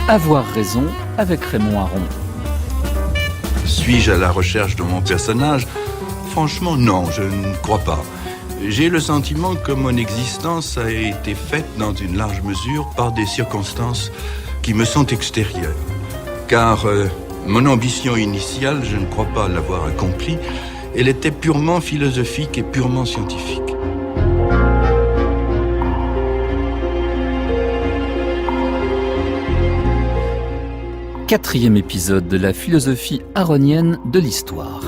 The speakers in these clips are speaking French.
Avoir raison avec Raymond Aron. Suis-je à la recherche de mon personnage ? Franchement, non, je ne crois pas. J'ai le sentiment que mon existence a été faite dans une large mesure par des circonstances qui me sont extérieures. Car mon ambition initiale, je ne crois pas l'avoir accomplie, elle était purement philosophique et purement scientifique. Quatrième épisode de la philosophie aronienne de l'histoire.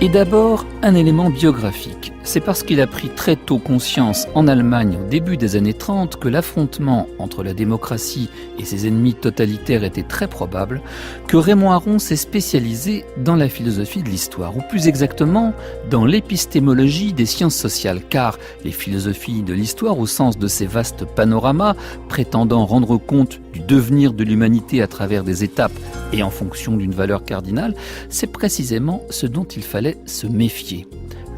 Et d'abord, un élément biographique. C'est parce qu'il a pris très tôt conscience en Allemagne au début des années 30 que l'affrontement entre la démocratie et ses ennemis totalitaires était très probable que Raymond Aron s'est spécialisé dans la philosophie de l'histoire, ou plus exactement dans l'épistémologie des sciences sociales, car les philosophies de l'histoire, au sens de ces vastes panoramas prétendant rendre compte du devenir de l'humanité à travers des étapes et en fonction d'une valeur cardinale, c'est précisément ce dont il fallait se méfier.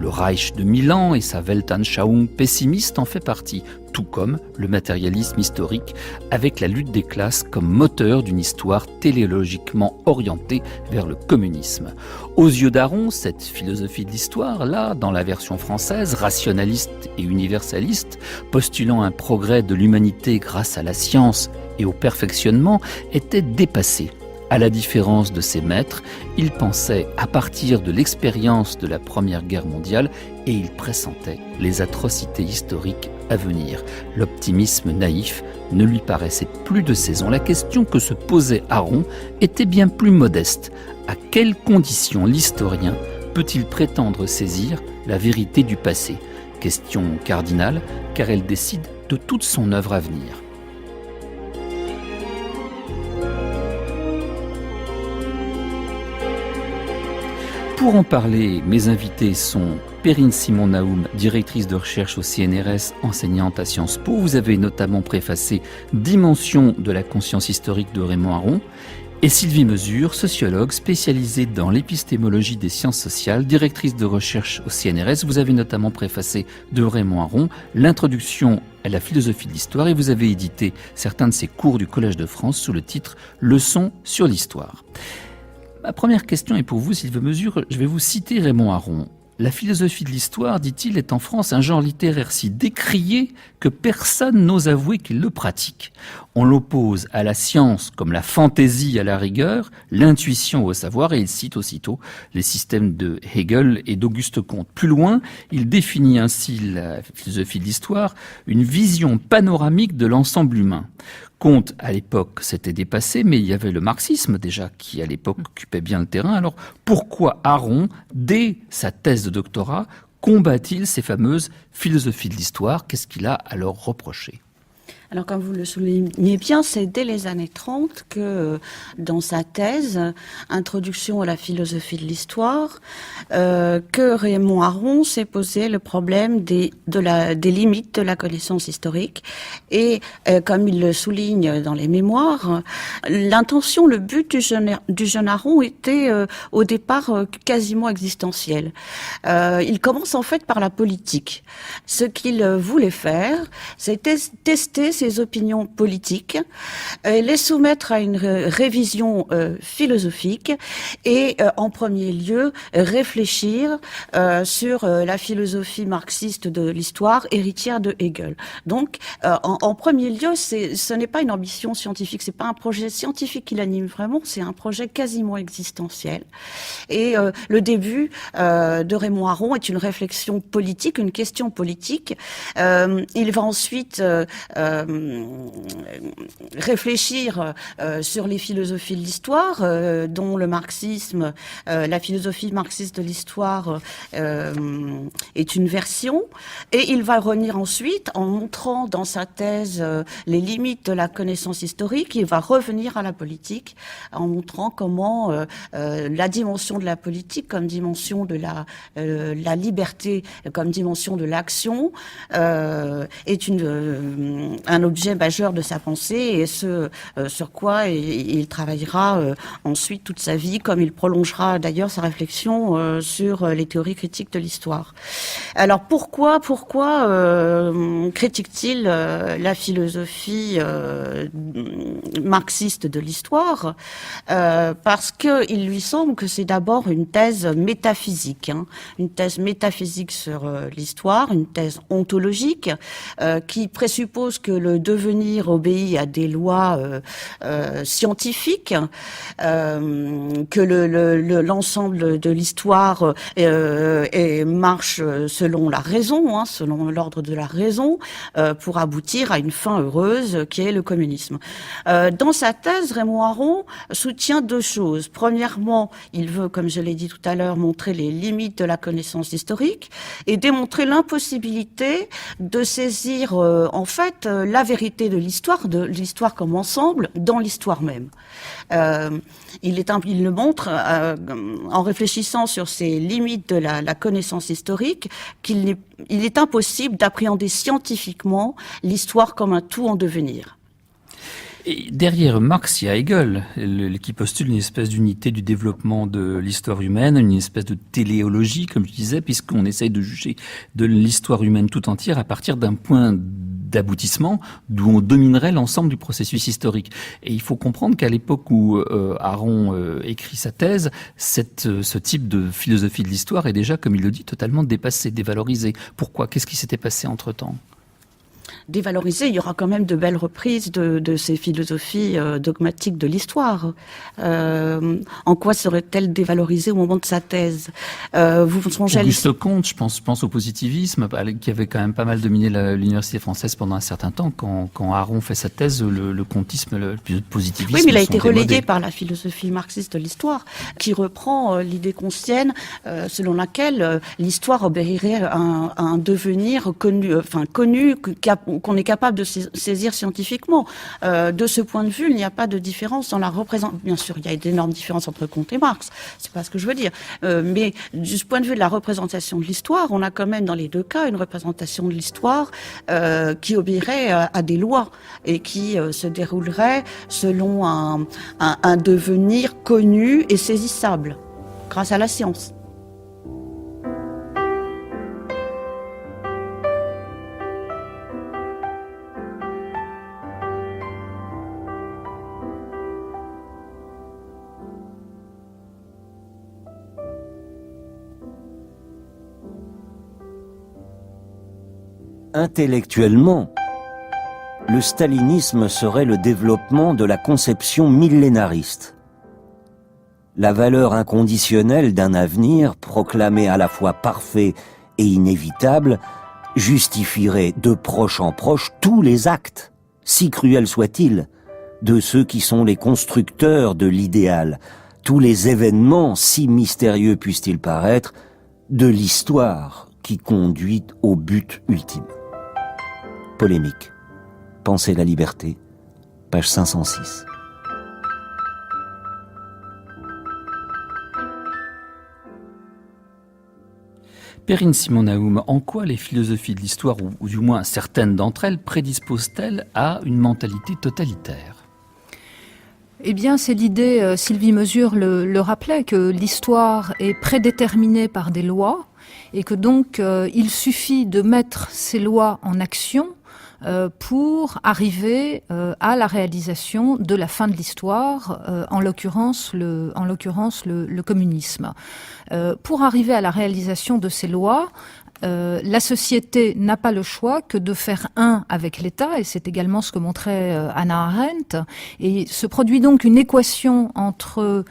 Le Reich de Milan et sa Weltanschauung pessimiste en fait partie, tout comme le matérialisme historique avec la lutte des classes comme moteur d'une histoire téléologiquement orientée vers le communisme. Aux yeux d'Aron, cette philosophie de l'histoire, là, dans la version française, rationaliste et universaliste, postulant un progrès de l'humanité grâce à la science et au perfectionnement, était dépassée. À la différence de ses maîtres, il pensait à partir de l'expérience de la Première Guerre mondiale et il pressentait les atrocités historiques à venir. L'optimisme naïf ne lui paraissait plus de saison. La question que se posait Aron était bien plus modeste. À quelles conditions l'historien peut-il prétendre saisir la vérité du passé ? Question cardinale, car elle décide de toute son œuvre à venir. Pour en parler, mes invités sont Perrine Simon-Naoum, directrice de recherche au CNRS, enseignante à Sciences Po. Vous avez notamment préfacé Dimension de la conscience historique de Raymond Aron. Et Sylvie Mesure, sociologue spécialisée dans l'épistémologie des sciences sociales, directrice de recherche au CNRS. Vous avez notamment préfacé de Raymond Aron l'introduction à la philosophie de l'histoire et vous avez édité certains de ses cours du Collège de France sous le titre « Leçons sur l'histoire ». Ma première question est pour vous, Sylvie Mesure. Je vais vous citer Raymond Aron. La philosophie de l'histoire, dit-il, est en France un genre littéraire si décrié que personne n'ose avouer qu'il le pratique. On l'oppose à la science comme la fantaisie à la rigueur, l'intuition au savoir, et il cite aussitôt les systèmes de Hegel et d'Auguste Comte. Plus loin, il définit ainsi la philosophie de l'histoire, une vision panoramique de l'ensemble humain. Comte, à l'époque, s'était dépassé, mais il y avait le marxisme déjà qui, à l'époque, occupait bien le terrain. Alors, pourquoi Aron, dès sa thèse de doctorat, combat-il ces fameuses philosophies de l'histoire ? Qu'est-ce qu'il a alors reproché ? Alors, comme vous le soulignez bien, c'est dès les années 30 que, dans sa thèse, Introduction à la philosophie de l'histoire, que Raymond Aron s'est posé le problème des limites de la connaissance historique. Et, comme il le souligne dans les mémoires, l'intention, le but du jeune Aron était, au départ, quasiment existentiel. Il commence en fait par la politique. Ce qu'il voulait faire, c'était tester ses opinions politiques, les soumettre à une révision philosophique et, en premier lieu, réfléchir sur la philosophie marxiste de l'histoire, héritière de Hegel. Donc, en premier lieu, ce n'est pas une ambition scientifique, c'est pas un projet scientifique qui l'anime vraiment, c'est un projet quasiment existentiel. Et le début de Raymond Aron est une réflexion politique, une question politique. Il va ensuite réfléchir sur les philosophies de l'histoire, dont le marxisme, la philosophie marxiste de l'histoire est une version, et il va revenir ensuite en montrant dans sa thèse les limites de la connaissance historique. Il va revenir à la politique en montrant comment la dimension de la politique comme dimension de la liberté, comme dimension de l'action est un un objet majeur de sa pensée et ce sur quoi il travaillera ensuite toute sa vie, comme il prolongera d'ailleurs sa réflexion sur les théories critiques de l'histoire. Alors pourquoi critique-t-il la philosophie marxiste de l'histoire? Parce que il lui semble que c'est d'abord une thèse métaphysique, une thèse métaphysique sur l'histoire, une thèse ontologique qui présuppose que le devenir obéit à des lois scientifiques, que l'ensemble de l'histoire marche selon la raison, selon l'ordre de la raison, pour aboutir à une fin heureuse qui est le communisme. Dans sa thèse, Raymond Aron soutient deux choses. Premièrement, il veut, comme je l'ai dit tout à l'heure, montrer les limites de la connaissance historique et démontrer l'impossibilité de saisir en fait la vérité de l'histoire comme ensemble dans l'histoire même. Il le montre en réfléchissant sur ces limites de la connaissance historique qu'il est impossible d'appréhender scientifiquement l'histoire comme un tout en devenir. Et derrière Marx, il y a Hegel, qui postule une espèce d'unité du développement de l'histoire humaine, une espèce de téléologie, comme je disais, puisqu'on essaye de juger de l'histoire humaine tout entière à partir d'un point d'aboutissement d'où on dominerait l'ensemble du processus historique. Et il faut comprendre qu'à l'époque où Aron écrit sa thèse, ce type de philosophie de l'histoire est déjà, comme il le dit, totalement dépassé, dévalorisé. Pourquoi ? Qu'est-ce qui s'était passé entre-temps ? Dévalorisé, il y aura quand même de belles reprises de ces philosophies dogmatiques de l'histoire. En quoi serait-elle dévalorisée au moment de sa thèse? Vous songez Auguste Comte, je pense au positivisme, qui avait quand même pas mal dominé l'université française pendant un certain temps. Quand Aron fait sa thèse, le comtisme, le positivisme. Oui, mais il a été relayé par la philosophie marxiste de l'histoire, qui reprend l'idée kantienne selon laquelle l'histoire obéirait à un devenir connu, qu'on est capable de saisir scientifiquement. De ce point de vue, il n'y a pas de différence dans la représentation. Bien sûr, il y a d'énormes différences entre Comte et Marx. C'est pas ce que je veux dire. Mais du point de vue de la représentation de l'histoire, on a quand même dans les deux cas une représentation de l'histoire qui obéirait à des lois et qui se déroulerait selon un devenir connu et saisissable grâce à la science. Intellectuellement, le stalinisme serait le développement de la conception millénariste. La valeur inconditionnelle d'un avenir, proclamé à la fois parfait et inévitable, justifierait de proche en proche tous les actes, si cruels soient-ils, de ceux qui sont les constructeurs de l'idéal, tous les événements, si mystérieux puissent-ils paraître, de l'histoire qui conduit au but ultime. Polémique. Penser la liberté. Page 506. Perrine Simon-Naoum, en quoi les philosophies de l'histoire, ou du moins certaines d'entre elles, prédisposent-elles à une mentalité totalitaire ? Eh bien, c'est l'idée, Sylvie Mesure le rappelait, que l'histoire est prédéterminée par des lois et que donc il suffit de mettre ces lois en action pour arriver à la réalisation de la fin de l'histoire, en l'occurrence le communisme. Pour arriver à la réalisation de ces lois, la société n'a pas le choix que de faire un avec l'État, et c'est également ce que montrait Hannah Arendt, et se produit donc une équation entre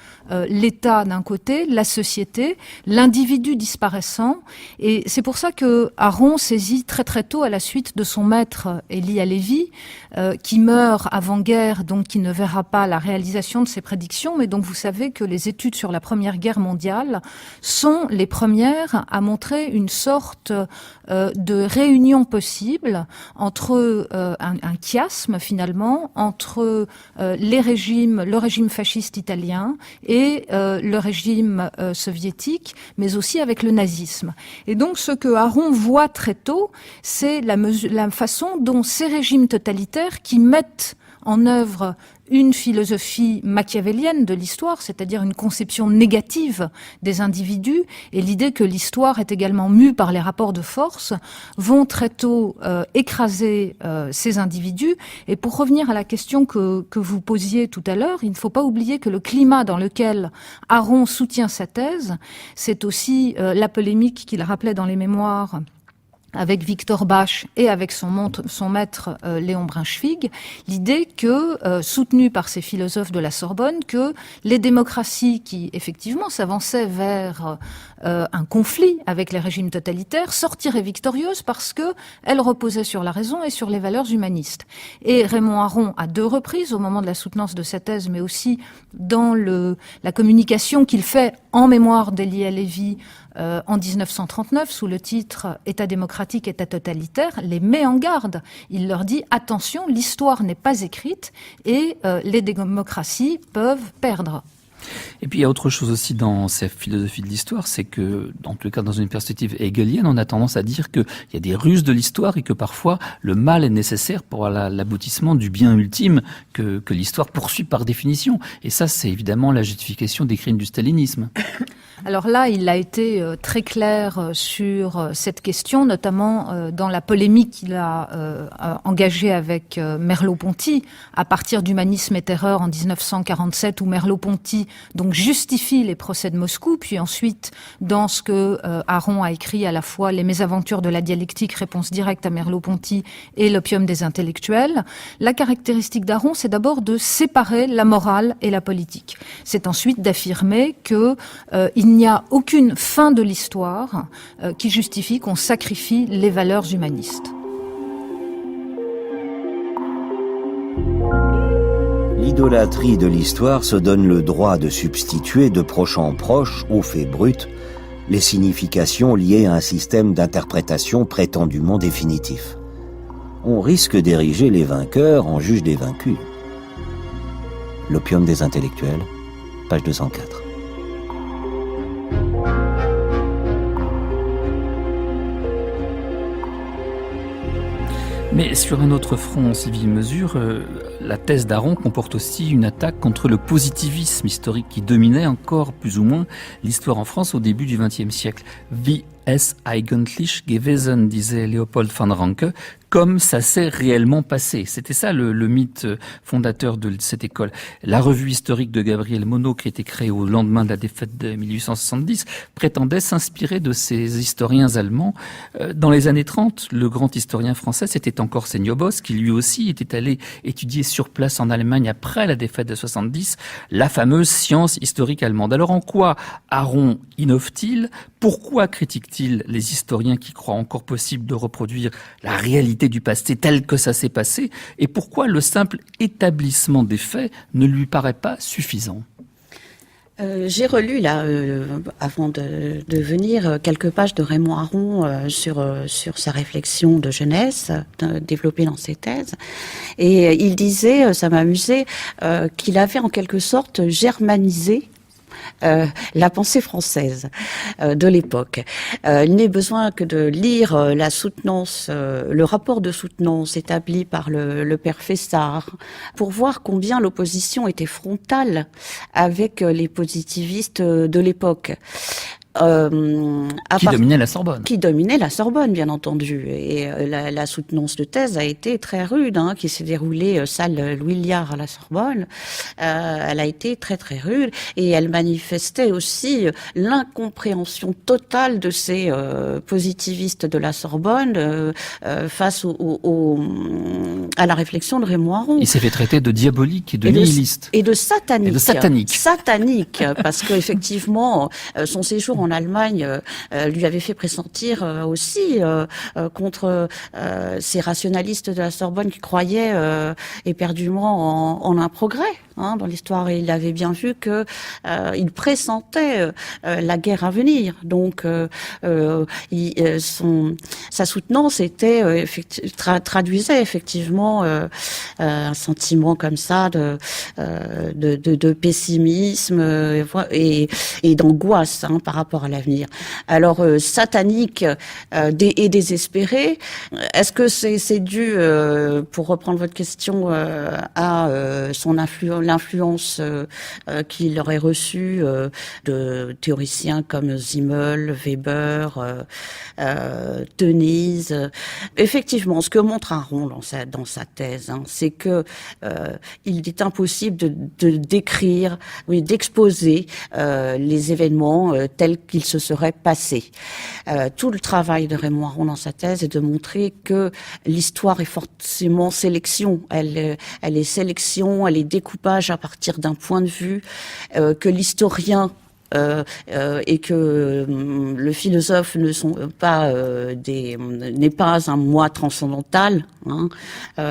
l'État d'un côté, la société, l'individu disparaissant, et c'est pour ça que Aron saisit très très tôt, à la suite de son maître Elie Halevi, qui meurt avant-guerre, donc qui ne verra pas la réalisation de ses prédictions, mais donc vous savez que les études sur la Première Guerre mondiale sont les premières à montrer une sorte sorte de réunion possible entre un chiasme finalement entre le régime fasciste italien et le régime soviétique, mais aussi avec le nazisme. Et donc ce que Aron voit très tôt, c'est la façon dont ces régimes totalitaires qui mettent en œuvre une philosophie machiavélienne de l'histoire, c'est-à-dire une conception négative des individus, et l'idée que l'histoire est également mue par les rapports de force, vont très tôt écraser ces individus. Et pour revenir à la question que vous posiez tout à l'heure, il ne faut pas oublier que le climat dans lequel Aron soutient sa thèse, c'est aussi la polémique qu'il rappelait dans les mémoires avec Victor Bach et avec son maître Léon Brunswick, l'idée que, soutenue par ces philosophes de la Sorbonne, que les démocraties qui effectivement s'avançaient vers un conflit avec les régimes totalitaires sortiraient victorieuses parce que elles reposaient sur la raison et sur les valeurs humanistes. Et Raymond Aron, à 2 reprises, au moment de la soutenance de sa thèse, mais aussi dans la communication qu'il fait en mémoire d'Elia Lévy en 1939, sous le titre « État démocratique, État totalitaire », les met en garde. Il leur dit « Attention, l'histoire n'est pas écrite et les démocraties peuvent perdre ». Et puis il y a autre chose aussi dans cette philosophie de l'histoire, c'est que, en tout cas dans une perspective hegelienne, on a tendance à dire qu'il y a des ruses de l'histoire et que parfois le mal est nécessaire pour l'aboutissement du bien ultime que l'histoire poursuit par définition. Et ça, c'est évidemment la justification des crimes du stalinisme. Alors là, il a été très clair sur cette question, notamment dans la polémique qu'il a engagée avec Merleau-Ponty à partir d'Humanisme et Terreur en 1947, où Merleau-Ponty donc justifie les procès de Moscou, puis ensuite dans ce que Aron a écrit à la fois Les mésaventures de la dialectique, réponse directe à Merleau-Ponty, et L'opium des intellectuels. La caractéristique d'Aron, c'est d'abord de séparer la morale et la politique. C'est ensuite d'affirmer que il n'y a aucune fin de l'histoire qui justifie qu'on sacrifie les valeurs humanistes. L'idolâtrie de l'histoire se donne le droit de substituer de proche en proche, aux faits bruts, les significations liées à un système d'interprétation prétendument définitif. On risque d'ériger les vainqueurs en juges des vaincus. L'opium des intellectuels, page 204. Mais sur un autre front, Sylvie Mesure, la thèse d'Aron comporte aussi une attaque contre le positivisme historique qui dominait encore plus ou moins l'histoire en France au début du XXe siècle. Wie es eigentlich gewesen, disait Léopold von Ranke, comme ça s'est réellement passé. C'était ça le mythe fondateur de cette école. La revue historique de Gabriel Monod, qui a été créée au lendemain de la défaite de 1870, prétendait s'inspirer de ces historiens allemands. Dans les années 30, le grand historien français, c'était encore Seniobos, qui lui aussi était allé étudier sur place en Allemagne après la défaite de 70, la fameuse science historique allemande. Alors en quoi Aron innove-t-il ? Pourquoi critique-t-il les historiens qui croient encore possible de reproduire la réalité du passé tel que ça s'est passé ? Et pourquoi le simple établissement des faits ne lui paraît pas suffisant ? J'ai relu là, avant de venir, quelques pages de Raymond Aron sur sa réflexion de jeunesse développée dans ses thèses, et il disait, ça m'amusait, qu'il avait en quelque sorte germanisé la pensée française de l'époque. Il n'est besoin que de lire la soutenance, le rapport de soutenance établi par le père Fessard pour voir combien l'opposition était frontale avec les positivistes de l'époque. Qui dominait la Sorbonne. Qui dominait la Sorbonne, bien entendu. Et la soutenance de thèse a été très rude, qui s'est déroulée salle Louis Liard à la Sorbonne. Elle a été très très rude et elle manifestait aussi l'incompréhension totale de ces positivistes de la Sorbonne face à la réflexion de Raymond Aron. Il s'est fait traiter de diabolique et de nihiliste. Et de satanique. Et de satanique. Satanique, parce qu'effectivement, son séjour en Allemagne lui avait fait pressentir aussi contre ces rationalistes de la Sorbonne qui croyaient éperdument en un progrès. dans l'histoire, et il avait bien vu que il pressentait la guerre à venir. Donc, sa soutenance était traduisait effectivement un sentiment comme ça de pessimisme et d'angoisse par rapport à l'avenir. Alors satanique et désespéré, est-ce que c'est dû, pour reprendre votre question, à l'influence qu'il aurait reçue de théoriciens comme Simmel, Weber, Denise? Effectivement, ce que montre Aron dans sa thèse, c'est que il est impossible de décrire, d'exposer les événements tels qu'ils se seraient passés. Tout le travail de Raymond Aron dans sa thèse est de montrer que l'histoire est forcément sélection. Elle est sélection, elle est découpage à partir d'un point de vue, que l'historien et que le philosophe n'est pas un moi transcendantal,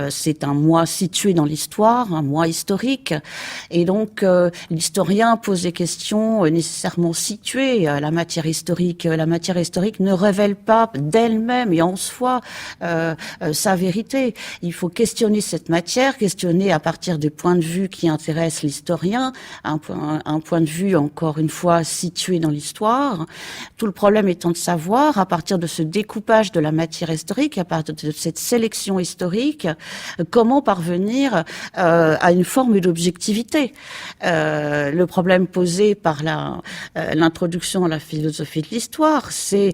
c'est un moi situé dans l'histoire, un moi historique, et donc l'historien pose des questions nécessairement situées à la matière historique. La matière historique ne révèle pas d'elle-même et en soi sa vérité. Il faut questionner cette matière, questionner à partir des points de vue qui intéressent l'historien, un point de vue encore une fois situé dans l'histoire. Tout le problème étant de savoir, à partir de ce découpage de la matière historique, à partir de cette sélection historique, comment parvenir à une forme d'objectivité. Le problème posé par l'introduction à la philosophie de l'histoire, c'est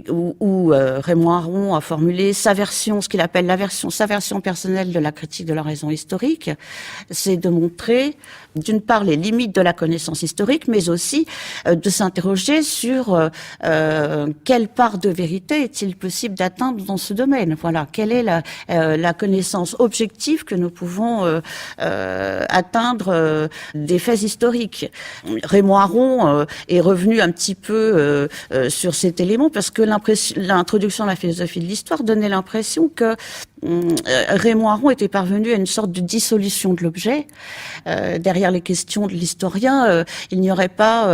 où Raymond Aron a formulé sa version, ce qu'il appelle sa version personnelle de la critique de la raison historique, c'est de montrer d'une part les limites de la connaissance historique, mais aussi de s'interroger sur quelle part de vérité est-il possible d'atteindre dans ce domaine. Voilà, quelle est la connaissance objective que nous pouvons atteindre des faits historiques. Raymond Aron est revenu un petit peu sur cet élément parce que l'introduction à la philosophie de l'histoire donnait l'impression que Raymond Aron était parvenu à une sorte de dissolution de l'objet. Derrière les questions de l'historien, il n'y aurait pas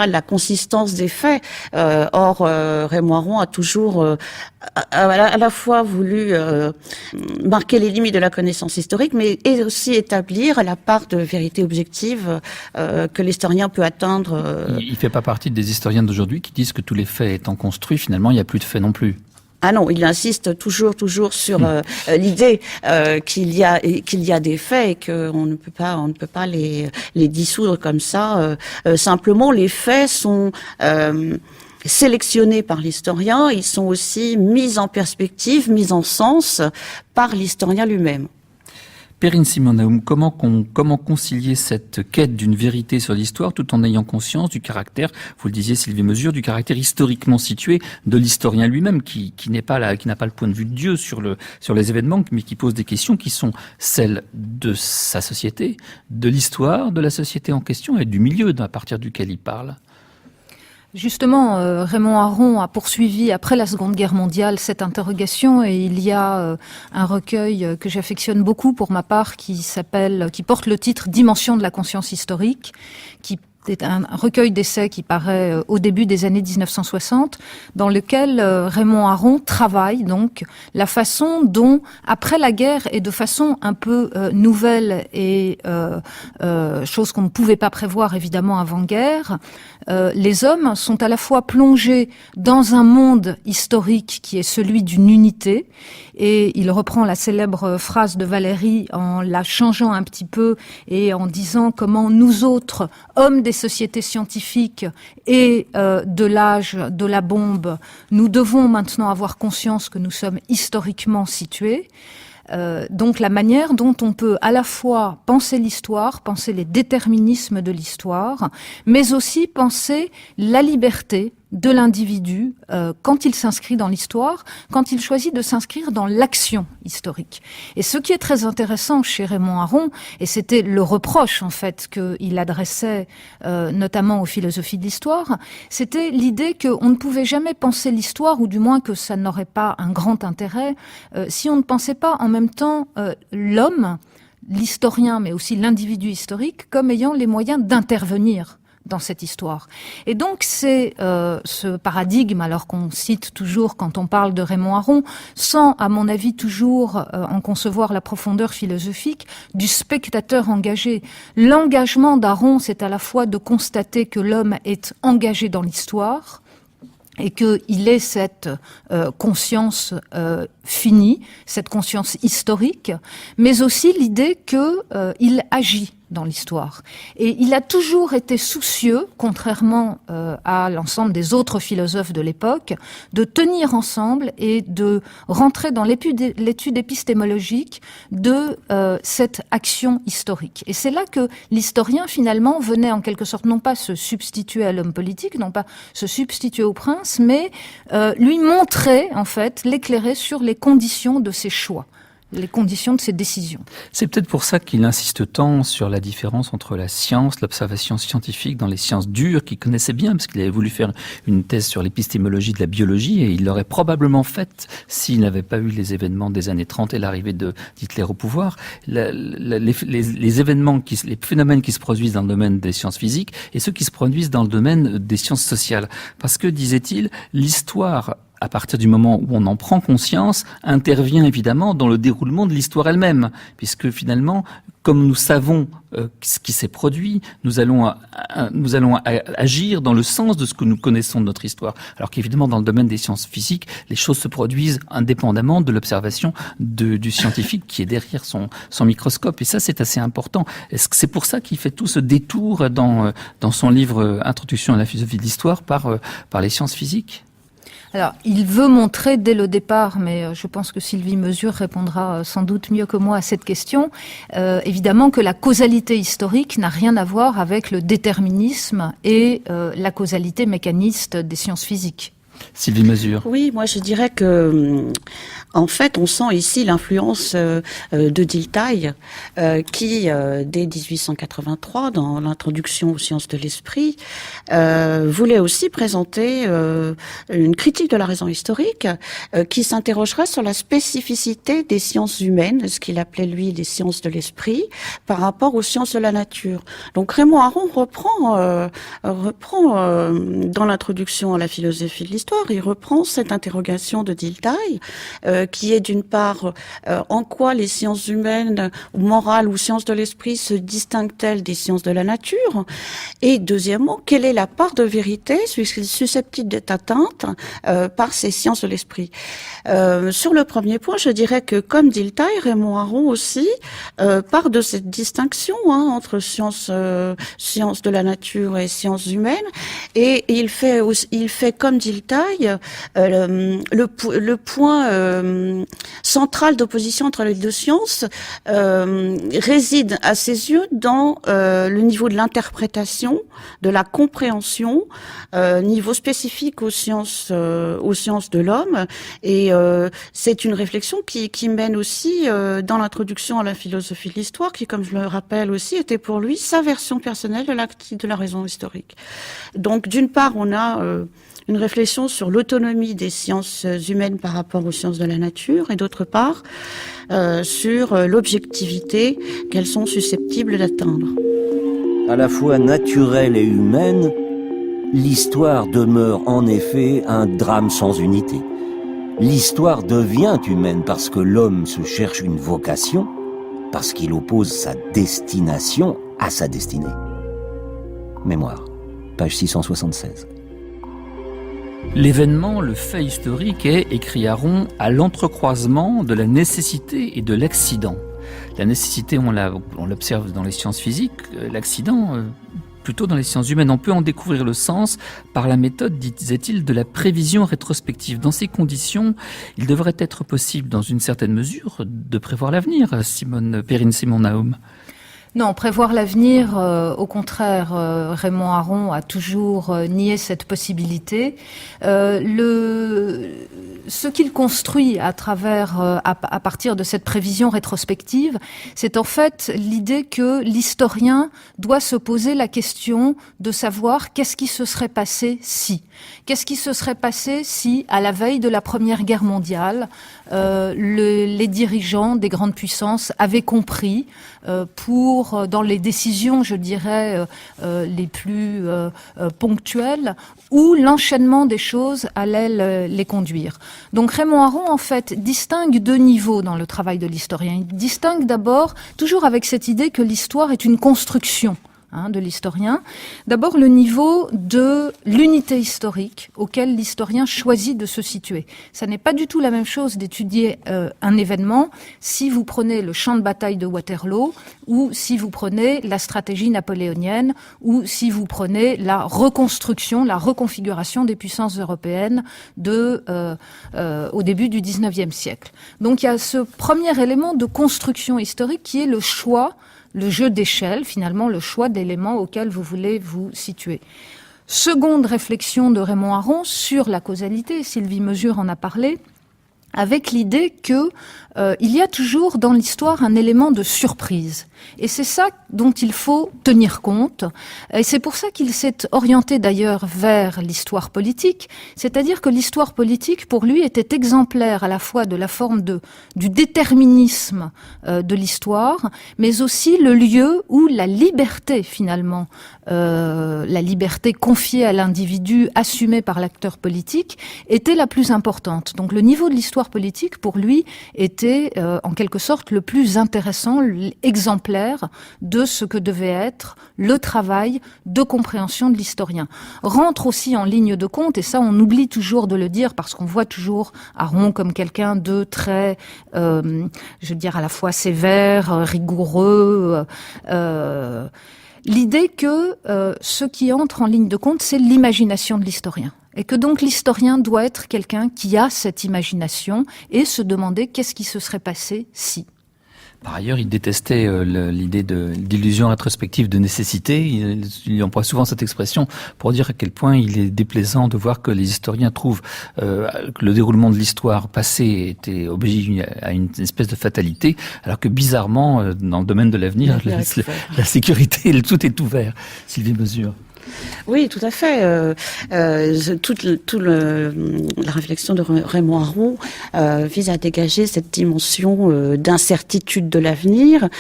la consistance des faits. Or, Raymond Aron a toujours à la fois voulu marquer les limites de la connaissance historique, mais aussi établir la part de vérité objective que l'historien peut atteindre. Il ne fait pas partie des historiens d'aujourd'hui qui disent que tous les faits étant construits, finalement, il n'y a plus de faits non plus. Ah non, il insiste toujours sur l'idée qu'il y a des faits et qu'on ne peut pas les dissoudre comme ça. Simplement, les faits sont sélectionnés par l'historien, ils sont aussi mis en perspective, mis en sens par l'historien lui-même. Perrine Simon-Naoum, comment concilier cette quête d'une vérité sur l'histoire tout en ayant conscience du caractère, vous le disiez Sylvie Mesure, du caractère historiquement situé de l'historien lui-même, qui n'a pas le point de vue de Dieu sur les événements, mais qui pose des questions qui sont celles de sa société, de l'histoire, de la société en question et du milieu à partir duquel il parle? Justement, Raymond Aron a poursuivi après la Seconde Guerre mondiale cette interrogation et il y a un recueil que j'affectionne beaucoup pour ma part qui porte le titre Dimension de la conscience historique, qui est un recueil d'essais qui paraît au début des années 1960, dans lequel Raymond Aron travaille donc la façon dont, après la guerre et de façon un peu nouvelle et chose qu'on ne pouvait pas prévoir évidemment avant-guerre, les hommes sont à la fois plongés dans un monde historique qui est celui d'une unité, et il reprend la célèbre phrase de Valéry en la changeant un petit peu et en disant comment nous autres, hommes des sociétés scientifiques et de l'âge de la bombe, nous devons maintenant avoir conscience que nous sommes historiquement situés. Donc la manière dont on peut à la fois penser l'histoire, penser les déterminismes de l'histoire, mais aussi penser la liberté de l'individu quand il s'inscrit dans l'histoire, quand il choisit de s'inscrire dans l'action historique. Et ce qui est très intéressant chez Raymond Aron, et c'était le reproche en fait qu'il adressait notamment aux philosophies de l'histoire, c'était l'idée qu'on ne pouvait jamais penser l'histoire, ou du moins que ça n'aurait pas un grand intérêt, si on ne pensait pas en même temps l'homme, l'historien, mais aussi l'individu historique, comme ayant les moyens d'intervenir dans cette histoire. Et donc c'est ce paradigme, alors qu'on cite toujours quand on parle de Raymond Aron, sans, à mon avis, toujours en concevoir la profondeur philosophique, du spectateur engagé. L'engagement d'Aron, c'est à la fois de constater que l'homme est engagé dans l'histoire, et qu'il ait cette conscience finie, cette conscience historique, mais aussi l'idée qu'il agit dans l'histoire. Et il a toujours été soucieux, contrairement à l'ensemble des autres philosophes de l'époque, de tenir ensemble et de rentrer dans l'étude épistémologique de cette action historique. Et c'est là que l'historien, finalement, venait en quelque sorte non pas se substituer à l'homme politique, non pas se substituer au prince, mais lui montrer, en fait, l'éclairer sur les conditions de ses choix, les conditions de ses décisions. C'est peut-être pour ça qu'il insiste tant sur la différence entre la science, l'observation scientifique dans les sciences dures qu'il connaissait bien, parce qu'il avait voulu faire une thèse sur l'épistémologie de la biologie, et il l'aurait probablement faite s'il n'avait pas eu les événements des années 30 et l'arrivée d'Hitler au pouvoir. Les événements, les phénomènes qui se produisent dans le domaine des sciences physiques et ceux qui se produisent dans le domaine des sciences sociales. Parce que, disait-il, l'histoire, à partir du moment où on en prend conscience, intervient évidemment dans le déroulement de l'histoire elle-même, puisque finalement, comme nous savons ce qui s'est produit, nous allons agir dans le sens de ce que nous connaissons de notre histoire. Alors qu'évidemment, dans le domaine des sciences physiques, les choses se produisent indépendamment de l'observation du scientifique qui est derrière son microscope. Et ça, c'est assez important. Est-ce que c'est pour ça qu'il fait tout ce détour dans son livre Introduction à la philosophie de l'histoire par les sciences physiques ? Alors, il veut montrer dès le départ, mais je pense que Sylvie Mesure répondra sans doute mieux que moi à cette question, évidemment que la causalité historique n'a rien à voir avec le déterminisme et la causalité mécaniste des sciences physiques. Sylvie Mesure. Oui, moi je dirais que, en fait, on sent ici l'influence de Dilthey, qui, dès 1883, dans l'introduction aux sciences de l'esprit, voulait aussi présenter une critique de la raison historique qui s'interrogerait sur la spécificité des sciences humaines, ce qu'il appelait lui les sciences de l'esprit, par rapport aux sciences de la nature. Donc Raymond Aron reprend dans l'introduction à la philosophie de l'histoire, il reprend cette interrogation de Dilthey, qui est d'une part en quoi les sciences humaines, ou morales ou sciences de l'esprit se distinguent-elles des sciences de la nature, et deuxièmement, quelle est la part de vérité susceptible d'être atteinte par ces sciences de l'esprit. Sur le premier point, je dirais que comme Dilthey, Raymond Aron aussi part de cette distinction entre sciences de la nature et sciences humaines, et il fait comme Dilthey le point central d'opposition entre les deux sciences réside à ses yeux dans le niveau de l'interprétation, de la compréhension, niveau spécifique aux sciences de l'homme, et c'est une réflexion qui mène aussi dans l'introduction à la philosophie de l'histoire, qui, comme je le rappelle aussi, était pour lui sa version personnelle de la raison historique. Donc, d'une part, on a une réflexion sur l'autonomie des sciences humaines par rapport aux sciences de la nature, et d'autre part, sur l'objectivité qu'elles sont susceptibles d'atteindre. À la fois naturelle et humaine, l'histoire demeure en effet un drame sans unité. L'histoire devient humaine parce que l'homme se cherche une vocation, parce qu'il oppose sa destination à sa destinée. Mémoire, page 676. L'événement, le fait historique est, écrit Aron, à l'entrecroisement de la nécessité et de l'accident. La nécessité, on l'observe dans les sciences physiques, l'accident, plutôt dans les sciences humaines. On peut en découvrir le sens par la méthode, disait-il, de la prévision rétrospective. Dans ces conditions, il devrait être possible, dans une certaine mesure, de prévoir l'avenir. Perrine Simon-Naum. Non, prévoir l'avenir, au contraire, Raymond Aron a toujours nié cette possibilité. Ce qu'il construit à partir de cette prévision rétrospective, c'est en fait l'idée que l'historien doit se poser la question de savoir qu'est-ce qui se serait passé si. Qu'est-ce qui se serait passé si, à la veille de la Première Guerre mondiale, les dirigeants des grandes puissances avaient compris dans les décisions, je dirais, les plus ponctuelles, où l'enchaînement des choses allait les conduire. Donc Raymond Aron, en fait, distingue deux niveaux dans le travail de l'historien. Il distingue d'abord, toujours avec cette idée que l'histoire est une construction de l'historien. D'abord, le niveau de l'unité historique auquel l'historien choisit de se situer. Ça n'est pas du tout la même chose d'étudier un événement si vous prenez le champ de bataille de Waterloo ou si vous prenez la stratégie napoléonienne ou si vous prenez la reconstruction, la reconfiguration des puissances européennes au début du XIXe siècle. Donc il y a ce premier élément de construction historique qui est le choix, le jeu d'échelle, finalement, le choix d'éléments auxquels vous voulez vous situer. Seconde réflexion de Raymond Aron sur la causalité, Sylvie Mesure en a parlé, avec l'idée que il y a toujours dans l'histoire un élément de surprise. Et c'est ça dont il faut tenir compte. Et c'est pour ça qu'il s'est orienté d'ailleurs vers l'histoire politique. C'est-à-dire que l'histoire politique, pour lui, était exemplaire à la fois de la forme du déterminisme de l'histoire, mais aussi le lieu où la liberté, finalement, la liberté confiée à l'individu, assumée par l'acteur politique, était la plus importante. Donc le niveau de l'histoire politique, pour lui, était en quelque sorte le plus intéressant, exemplaire de ce que devait être le travail de compréhension de l'historien. Rentre aussi en ligne de compte, et ça on oublie toujours de le dire parce qu'on voit toujours Aron comme quelqu'un de très, je veux dire, à la fois sévère, rigoureux, l'idée que ce qui entre en ligne de compte, c'est l'imagination de l'historien. Et que donc l'historien doit être quelqu'un qui a cette imagination et se demander qu'est-ce qui se serait passé si. Par ailleurs, il détestait l'idée d'illusion rétrospective de nécessité. Il emploie souvent cette expression pour dire à quel point il est déplaisant de voir que les historiens trouvent que le déroulement de l'histoire passée était obligé à une espèce de fatalité, alors que bizarrement, dans le domaine de l'avenir, la sécurité, tout est ouvert. Sylvie Mesure. Oui, tout à fait. La réflexion de Raymond Aron vise à dégager cette dimension d'incertitude de l'avenir,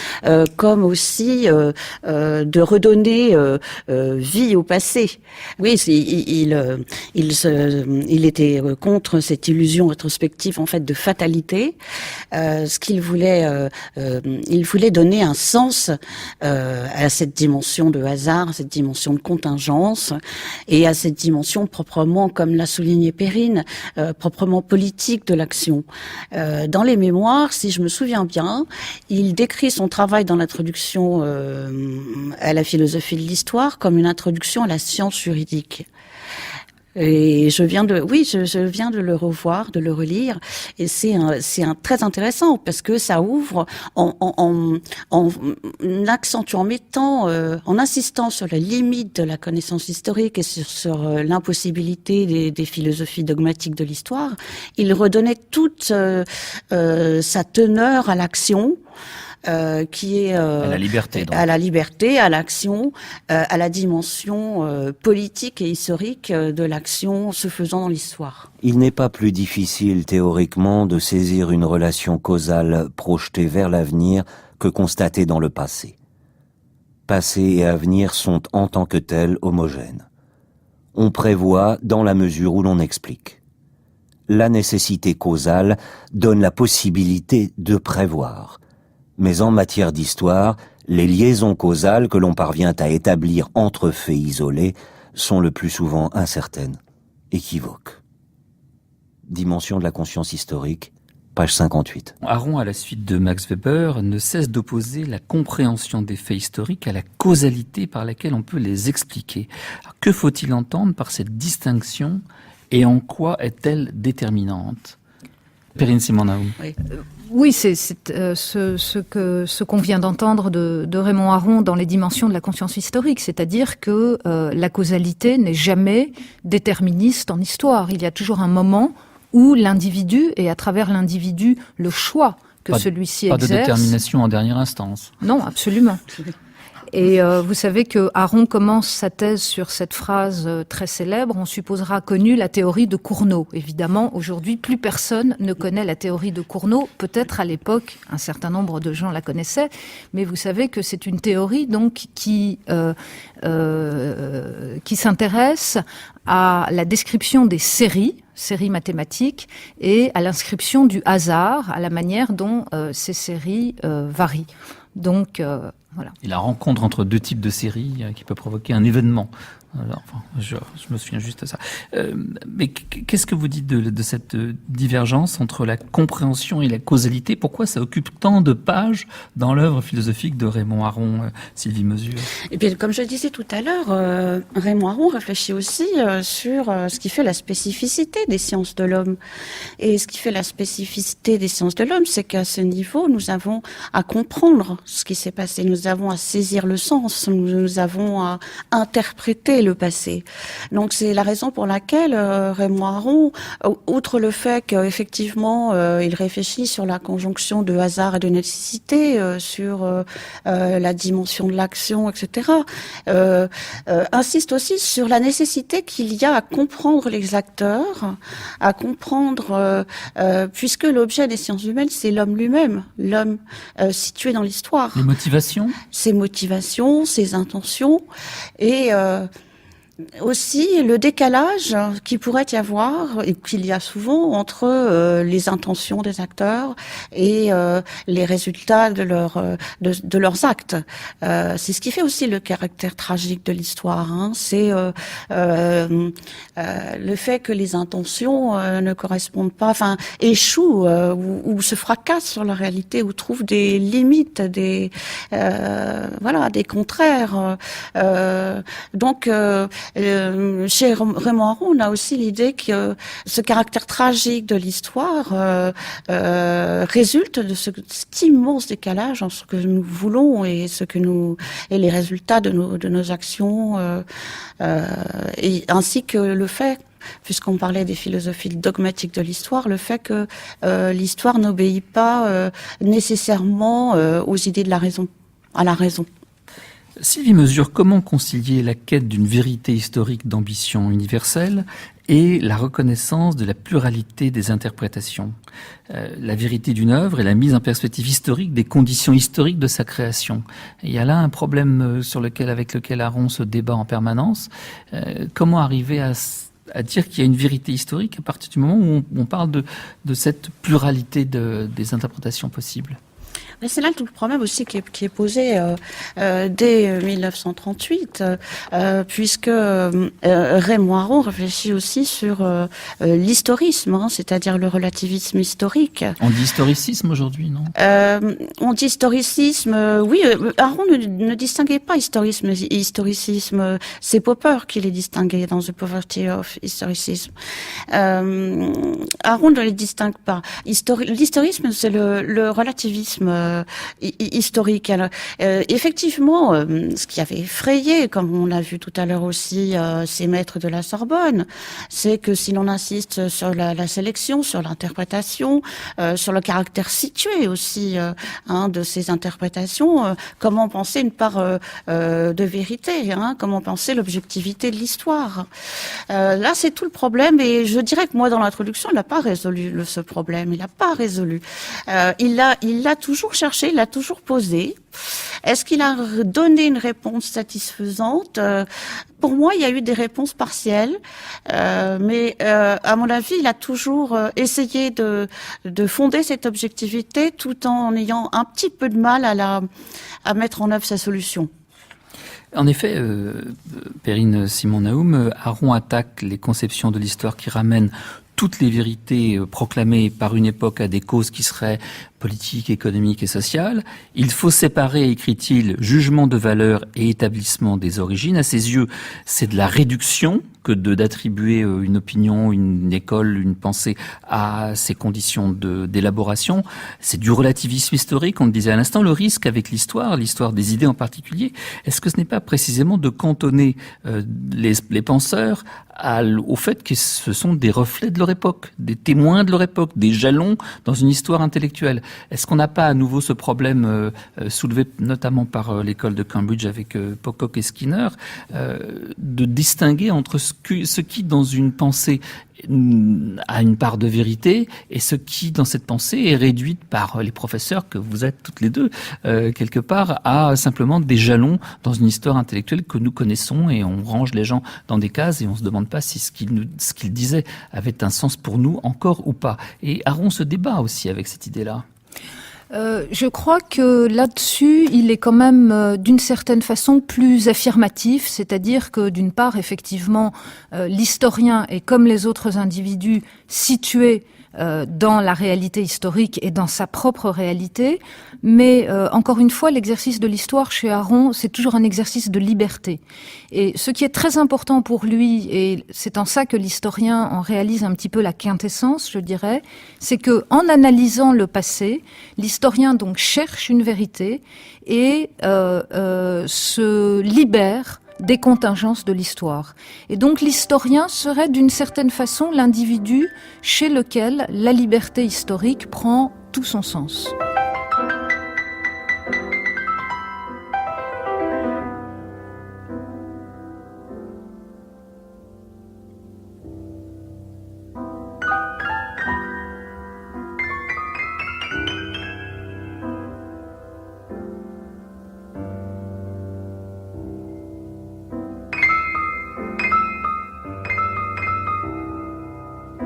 comme aussi de redonner vie au passé. Oui, il était contre cette illusion rétrospective en fait de fatalité. Ce qu'il voulait, il voulait donner un sens à cette dimension de hasard, à cette dimension de contingence, et à cette dimension proprement, comme l'a souligné Perrine, proprement politique de l'action. Dans les mémoires, si je me souviens bien, il décrit son travail dans l'introduction à la philosophie de l'histoire comme une introduction à la science juridique. Et je viens de le revoir, de le relire, et c'est très intéressant parce que ça ouvre en accentuant, en insistant sur la limite de la connaissance historique et sur l'impossibilité des philosophies dogmatiques de l'histoire. Il redonnait toute sa teneur à l'action. Qui est à la liberté, donc. À la liberté, à l'action, à la dimension politique et historique de l'action se faisant dans l'histoire. Il n'est pas plus difficile théoriquement de saisir une relation causale projetée vers l'avenir que constatée dans le passé. Passé et avenir sont en tant que tels homogènes. On prévoit dans la mesure où l'on explique. La nécessité causale donne la possibilité de prévoir. Mais en matière d'histoire, les liaisons causales que l'on parvient à établir entre faits isolés sont le plus souvent incertaines, équivoques. Dimension de la conscience historique, page 58. Aron, à la suite de Max Weber, ne cesse d'opposer la compréhension des faits historiques à la causalité par laquelle on peut les expliquer. Alors, que faut-il entendre par cette distinction et en quoi est-elle déterminante ? Perrine Simon-Naoum. Oui, c'est ce qu'on vient d'entendre de Raymond Aron dans les dimensions de la conscience historique, c'est-à-dire que la causalité n'est jamais déterministe en histoire. Il y a toujours un moment où l'individu, et à travers l'individu, le choix que celui-ci exerce... Pas de détermination en dernière instance. Non, absolument. Et vous savez que Aron commence sa thèse sur cette phrase très célèbre, on supposera connu la théorie de Cournot. Évidemment, aujourd'hui, plus personne ne connaît la théorie de Cournot. Peut-être à l'époque, un certain nombre de gens la connaissaient, mais vous savez que c'est une théorie donc qui s'intéresse à la description des séries mathématiques, et à l'inscription du hasard, à la manière dont ces séries varient. Donc, voilà. Et la rencontre entre deux types de séries qui peut provoquer un événement. Alors, enfin, je me souviens juste de ça. Mais qu'est-ce que vous dites de cette divergence entre la compréhension et la causalité? Pourquoi ça occupe tant de pages dans l'œuvre philosophique de Raymond Aron, Sylvie Mesure? Et bien, comme je le disais tout à l'heure, Raymond Aron réfléchit aussi sur ce qui fait la spécificité des sciences de l'homme. Et ce qui fait la spécificité des sciences de l'homme, c'est qu'à ce niveau, nous avons à comprendre ce qui s'est passé, nous avons à saisir le sens, nous avons à interpréter le passé. Donc c'est la raison pour laquelle Raymond Aron, outre le fait qu'effectivement il réfléchit sur la conjonction de hasard et de nécessité, sur la dimension de l'action, etc., insiste aussi sur la nécessité qu'il y a à comprendre les acteurs, à comprendre, puisque l'objet des sciences humaines, c'est l'homme lui-même, l'homme situé dans l'histoire. Les motivations ? Ses motivations, ses intentions, et aussi le décalage qui pourrait y avoir, et qu'il y a souvent, entre les intentions des acteurs et les résultats de leurs actes. C'est ce qui fait aussi le caractère tragique de l'histoire. Hein. C'est le fait que les intentions ne correspondent pas, enfin échouent ou se fracassent sur la réalité, ou trouvent des limites, des contraires. Donc chez Raymond Aron, on a aussi l'idée que ce caractère tragique de l'histoire résulte de cet immense décalage entre ce que nous voulons et les résultats de nos actions, et ainsi que le fait, puisqu'on parlait des philosophies dogmatiques de l'histoire, le fait que l'histoire n'obéit pas nécessairement aux idées de la raison, à la raison. Sylvie Mesure, comment concilier la quête d'une vérité historique d'ambition universelle et la reconnaissance de la pluralité des interprétations, la vérité d'une œuvre et la mise en perspective historique des conditions historiques de sa création? Il y a là un problème avec lequel Aron se débat en permanence. Comment arriver à dire qu'il y a une vérité historique à partir du moment où on parle de cette pluralité des interprétations possibles? Mais c'est là tout le problème aussi qui est posé dès 1938, puisque Raymond Aron réfléchit aussi sur l'historisme, hein, c'est-à-dire le relativisme historique. On dit historicisme aujourd'hui, non? On dit historicisme, oui. Aron ne distinguait pas historisme et historicisme. C'est Popper qui les distinguait dans The Poverty of Historicism. Aron ne les distingue pas. L'historisme, c'est le relativisme historique. Alors, effectivement, ce qui avait effrayé, comme on l'a vu tout à l'heure aussi, ces maîtres de la Sorbonne, c'est que si l'on insiste sur la sélection, sur l'interprétation, sur le caractère situé aussi de ces interprétations, comment penser une part de vérité, comment penser l'objectivité de l'histoire. Là, c'est tout le problème, et je dirais que moi, dans l'introduction, il n'a pas résolu ce problème. Il n'a pas résolu. Il l'a toujours cherché, il l'a toujours posé. Est-ce qu'il a donné une réponse satisfaisante? Pour moi, il y a eu des réponses partielles, mais à mon avis, il a toujours essayé de fonder cette objectivité tout en ayant un petit peu de mal à mettre en œuvre sa solution. En effet, Perrine Simon-Naoum, Aron attaque les conceptions de l'histoire qui ramènent toutes les vérités proclamées par une époque à des causes qui seraient politique, économique et sociale. Il faut séparer, écrit-il, jugement de valeur et établissement des origines. À ses yeux, c'est de la réduction que d'attribuer une opinion, une école, une pensée à ces conditions d'élaboration. C'est du relativisme historique, on le disait à l'instant. Le risque avec l'histoire des idées en particulier, est-ce que ce n'est pas précisément de cantonner les penseurs au fait que ce sont des reflets de leur époque, des témoins de leur époque, des jalons dans une histoire intellectuelle? Est-ce qu'on n'a pas à nouveau ce problème soulevé notamment par l'école de Cambridge avec Pocock et Skinner, de distinguer entre ce qui, dans une pensée, a une part de vérité et ce qui, dans cette pensée, est réduite par les professeurs que vous êtes toutes les deux, quelque part, à simplement des jalons dans une histoire intellectuelle que nous connaissons, et on range les gens dans des cases et on se demande pas si ce qu'ils disaient avait un sens pour nous encore ou pas. Et Aron se débat aussi avec cette idée-là. Je crois que là-dessus, il est quand même d'une certaine façon plus affirmatif, c'est-à-dire que d'une part, effectivement, l'historien est comme les autres individus situé dans la réalité historique et dans sa propre réalité, mais encore une fois, l'exercice de l'histoire chez Aron, c'est toujours un exercice de liberté. Et ce qui est très important pour lui, et c'est en ça que l'historien en réalise un petit peu la quintessence, je dirais, c'est que en analysant le passé, l'historien donc cherche une vérité et se libère des contingences de l'histoire. Et donc l'historien serait d'une certaine façon l'individu chez lequel la liberté historique prend tout son sens.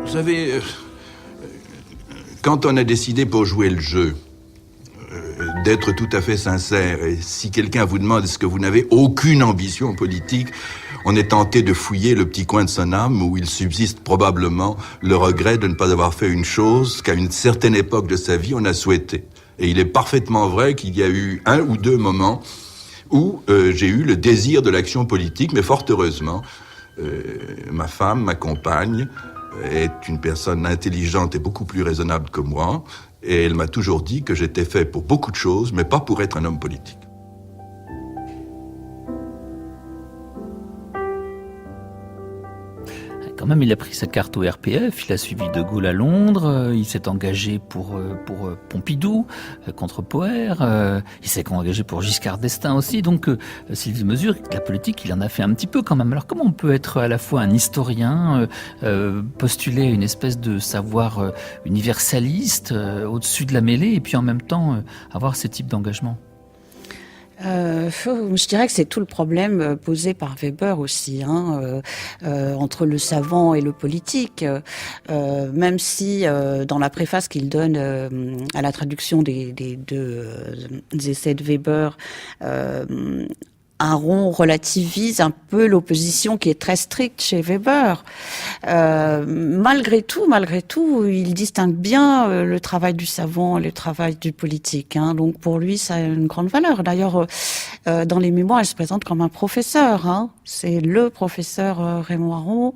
Vous savez, quand on a décidé pour jouer le jeu d'être tout à fait sincère, et si quelqu'un vous demande est-ce que vous n'avez aucune ambition politique, on est tenté de fouiller le petit coin de son âme où il subsiste probablement le regret de ne pas avoir fait une chose qu'à une certaine époque de sa vie on a souhaité. Et il est parfaitement vrai qu'il y a eu un ou deux moments où j'ai eu le désir de l'action politique, mais fort heureusement, ma femme, ma compagne, est une personne intelligente et beaucoup plus raisonnable que moi, et elle m'a toujours dit que j'étais fait pour beaucoup de choses, mais pas pour être un homme politique. Quand même, il a pris sa carte au RPF, il a suivi De Gaulle à Londres, il s'est engagé pour Pompidou, contre Poher, il s'est engagé pour Giscard d'Estaing aussi, donc Sylvie Mesure, la politique, il en a fait un petit peu quand même. Alors comment on peut être à la fois un historien, postuler une espèce de savoir universaliste au-dessus de la mêlée, et puis en même temps avoir ce type d'engagement ? Je dirais que c'est tout le problème posé par Weber aussi, entre le savant et le politique. Même si dans la préface qu'il donne à la traduction des deux essais de Weber, Aron relativise un peu l'opposition qui est très stricte chez Weber. Malgré tout, il distingue bien le travail du savant et le travail du politique. Donc pour lui, ça a une grande valeur. D'ailleurs, dans les mémoires, il se présente comme un professeur. C'est le professeur Raymond Aron.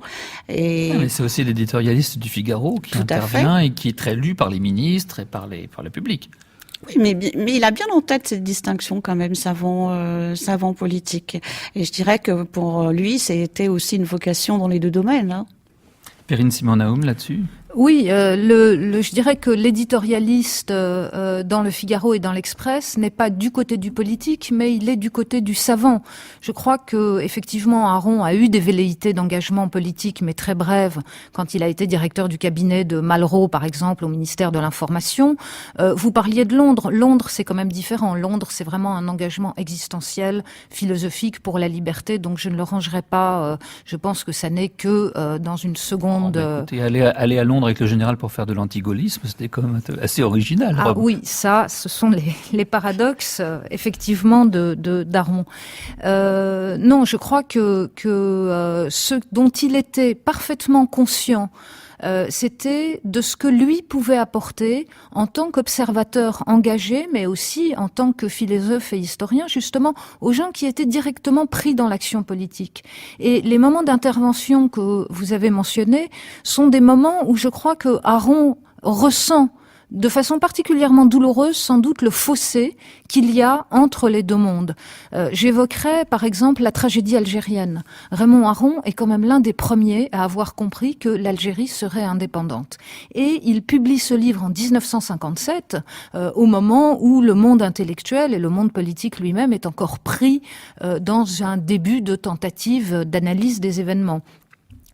Et mais c'est aussi l'éditorialiste du Figaro qui intervient et qui est très lu par les ministres et par le public. Oui, mais il a bien en tête cette distinction quand même, savant politique. Et je dirais que pour lui, c'était aussi une vocation dans les deux domaines. Perrine Simon-Naoum là-dessus ? Oui, je dirais que l'éditorialiste dans le Figaro et dans l'Express n'est pas du côté du politique, mais il est du côté du savant. Je crois que effectivement Aron a eu des velléités d'engagement politique, mais très brèves, quand il a été directeur du cabinet de Malraux, par exemple, au ministère de l'Information. Vous parliez de Londres. Londres, c'est quand même différent. Londres, c'est vraiment un engagement existentiel, philosophique pour la liberté, donc je ne le rangerai pas. Je pense que ça n'est que dans une seconde... Écoutez, aller à Londres avec le général pour faire de l'antigaullisme, c'était quand même assez original. Ah oui, ça, ce sont les paradoxes, effectivement, d'Aron. Non, je crois que ce dont il était parfaitement conscient c'était de ce que lui pouvait apporter en tant qu'observateur engagé, mais aussi en tant que philosophe et historien, justement, aux gens qui étaient directement pris dans l'action politique. Et les moments d'intervention que vous avez mentionnés sont des moments où je crois que Aron ressent de façon particulièrement douloureuse, sans doute, le fossé qu'il y a entre les deux mondes. J'évoquerai, par exemple, la tragédie algérienne. Raymond Aron est quand même l'un des premiers à avoir compris que l'Algérie serait indépendante. Et il publie ce livre en 1957, au moment où le monde intellectuel et le monde politique lui-même est encore pris dans un début de tentative d'analyse des événements.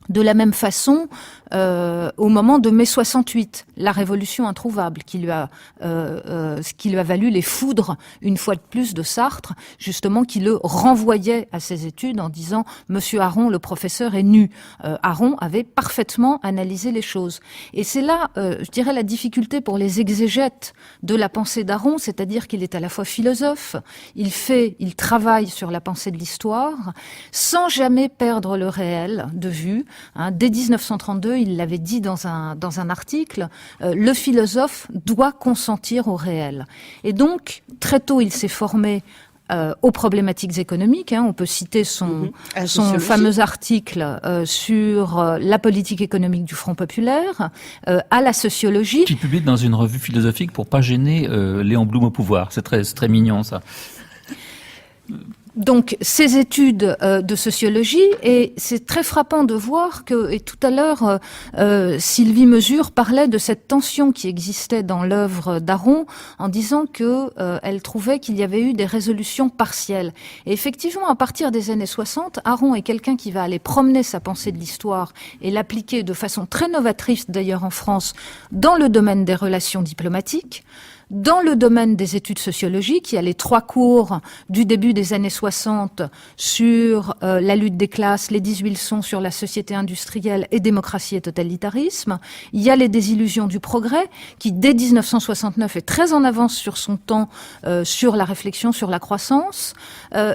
De la même façon, au moment de mai 68, la révolution introuvable qui lui a valu les foudres une fois de plus de Sartre, justement qui le renvoyait à ses études en disant Monsieur Aron, le professeur est nu. Aron avait parfaitement analysé les choses. Et c'est là, je dirais, la difficulté pour les exégètes de la pensée d'Aron, c'est-à-dire qu'il est à la fois philosophe, il travaille sur la pensée de l'histoire, sans jamais perdre le réel de vue. Dès 1932, il l'avait dit dans un article, le philosophe doit consentir au réel. Et donc, très tôt, il s'est formé aux problématiques économiques. On peut citer son fameux article sur la politique économique du Front populaire, à la sociologie. Qui publie dans une revue philosophique pour pas gêner Léon Blum au pouvoir. C'est très mignon, ça. Donc, ces études de sociologie, et c'est très frappant de voir que, et tout à l'heure, Sylvie Mesure parlait de cette tension qui existait dans l'œuvre d'Aron, en disant que elle trouvait qu'il y avait eu des résolutions partielles. Et effectivement, à partir des années 60, Aron est quelqu'un qui va aller promener sa pensée de l'histoire et l'appliquer de façon très novatrice, d'ailleurs en France, dans le domaine des relations diplomatiques. Dans le domaine des études sociologiques, il y a les 3 cours du début des années 60 sur la lutte des classes, les 18 leçons sur la société industrielle et démocratie et totalitarisme. Il y a les désillusions du progrès, qui dès 1969 est très en avance sur son temps, sur la réflexion sur la croissance.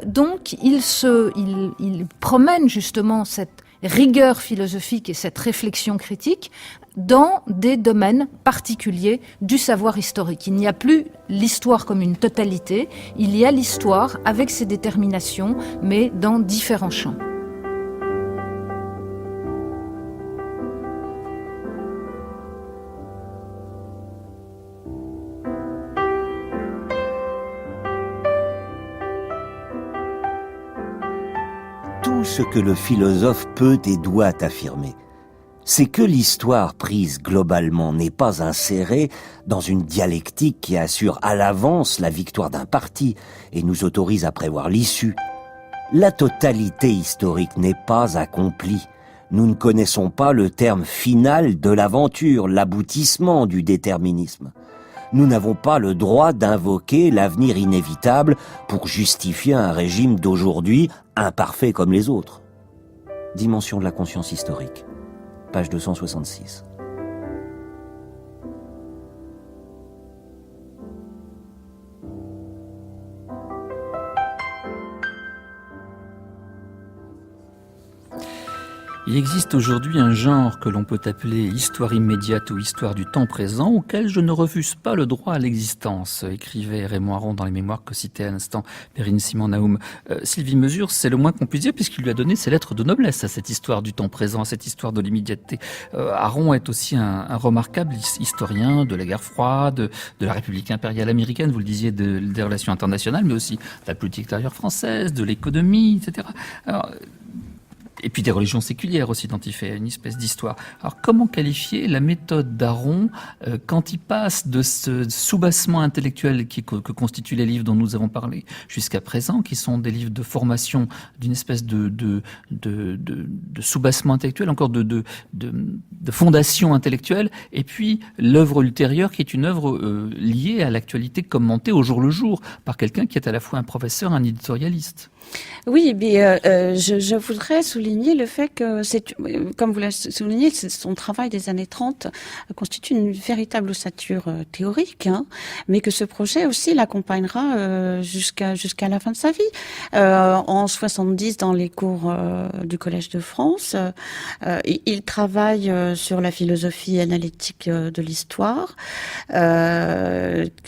Donc il promène justement cette rigueur philosophique et cette réflexion critique dans des domaines particuliers du savoir historique. Il n'y a plus l'histoire comme une totalité, il y a l'histoire avec ses déterminations, mais dans différents champs. Tout ce que le philosophe peut et doit affirmer, c'est que l'histoire prise globalement n'est pas insérée dans une dialectique qui assure à l'avance la victoire d'un parti et nous autorise à prévoir l'issue. La totalité historique n'est pas accomplie. Nous ne connaissons pas le terme final de l'aventure, l'aboutissement du déterminisme. Nous n'avons pas le droit d'invoquer l'avenir inévitable pour justifier un régime d'aujourd'hui imparfait comme les autres. Dimension de la conscience historique. Page 266. Il existe aujourd'hui un genre que l'on peut appeler histoire immédiate ou histoire du temps présent, auquel je ne refuse pas le droit à l'existence, écrivait Raymond Aron dans les mémoires que citait à l'instant Perrine Simon-Naoum. Sylvie Mesure, c'est le moins qu'on puisse dire, puisqu'il lui a donné ses lettres de noblesse à cette histoire du temps présent, à cette histoire de l'immédiateté. Aron est aussi un remarquable historien de la guerre froide, de la République impériale américaine, vous le disiez, des relations internationales, mais aussi de la politique extérieure française, de l'économie, etc. Alors, et puis des religions séculières aussi, dont il fait une espèce d'histoire. Alors comment qualifier la méthode d'Aron quand il passe de ce soubassement intellectuel que constituent les livres dont nous avons parlé jusqu'à présent, qui sont des livres de formation d'une espèce de soubassement intellectuel, encore de fondation intellectuelle, et puis l'œuvre ultérieure qui est une œuvre liée à l'actualité, commentée au jour le jour par quelqu'un qui est à la fois un professeur, un éditorialiste. Oui, mais je voudrais souligner le fait que comme vous l'avez souligné, son travail des années 30 constitue une véritable ossature théorique, hein, mais que ce projet aussi l'accompagnera jusqu'à la fin de sa vie. En 70, dans les cours du Collège de France, il travaille sur la philosophie analytique de l'histoire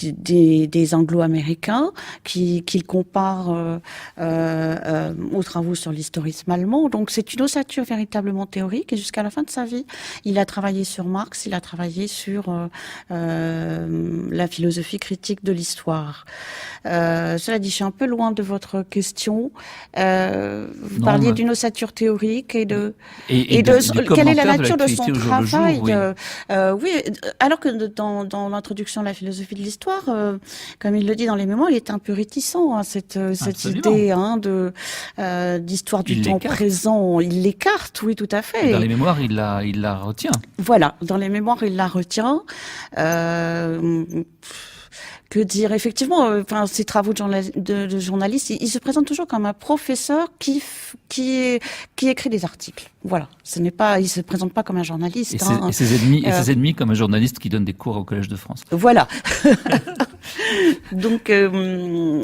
des Anglo-Américains, qu'il compare aux travaux sur l'historisme allemand. Donc c'est une ossature véritablement théorique et jusqu'à la fin de sa vie, il a travaillé sur Marx, il a travaillé sur la philosophie critique de l'histoire. Cela dit, je suis un peu loin de votre question. Vous parliez d'une ossature théorique et de quelle est la nature de son travail. Oui, alors que dans l'introduction à la philosophie de l'histoire, comme il le dit dans les mémoires, il est un peu réticent à cette idée d'histoire du temps présent. Il l'écarte, oui, tout à fait. Et dans les mémoires, il la retient. Voilà, dans les mémoires, il la retient. Que dire? Effectivement, ces travaux de journaliste, il se présente toujours comme un professeur qui écrit des articles. Voilà, il se présente pas comme un journaliste. Et ses ennemis comme un journaliste qui donne des cours au Collège de France. Voilà. Donc